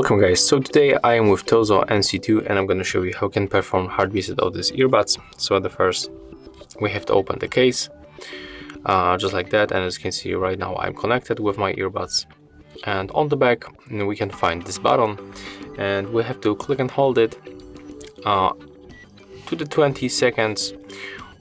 Welcome guys, so today I am with Tozo NC2 and I'm going to show you how you can perform hard reset of these earbuds. So at the first we have to open the case, just like that, and as you can see right now I'm connected with my earbuds. And on the back we can find this button and we have to click and hold it to the 20 seconds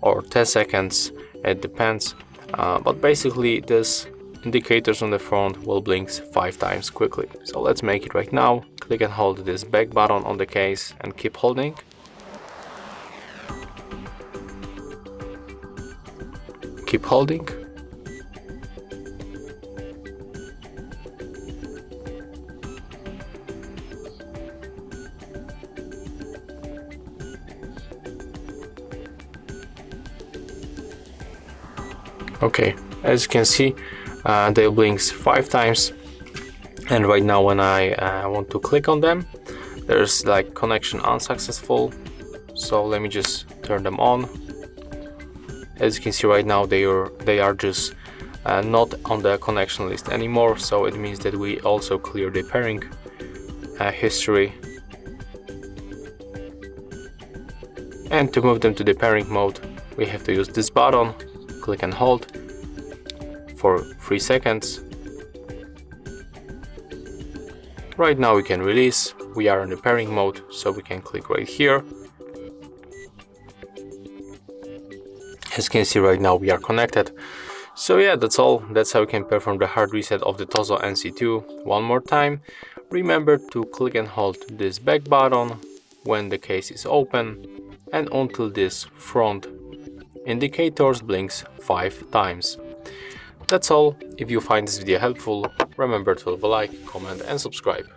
or 10 seconds, it depends, but basically this indicators on the front will blink 5 times quickly. So let's make it right now. Click and hold this back button on the case and keep holding. Keep holding. Okay, as you can see, they blinks 5 times, and right now when I want to click on them, there's like connection unsuccessful. So let me just turn them on. As you can see right now, they are just not on the connection list anymore, so it means that we also clear the pairing history. And to move them to the pairing mode, we have to use this button, click and hold for 3 seconds. Right now we can release. We are in the pairing mode, so we can click right here. As you can see right now we are connected. So yeah, that's all. That's how you can perform the hard reset of the Tozo NC2. One more time, remember to click and hold this back button when the case is open and until this front indicators blinks 5 times. That's all. If you find this video helpful, remember to leave a like, comment and subscribe.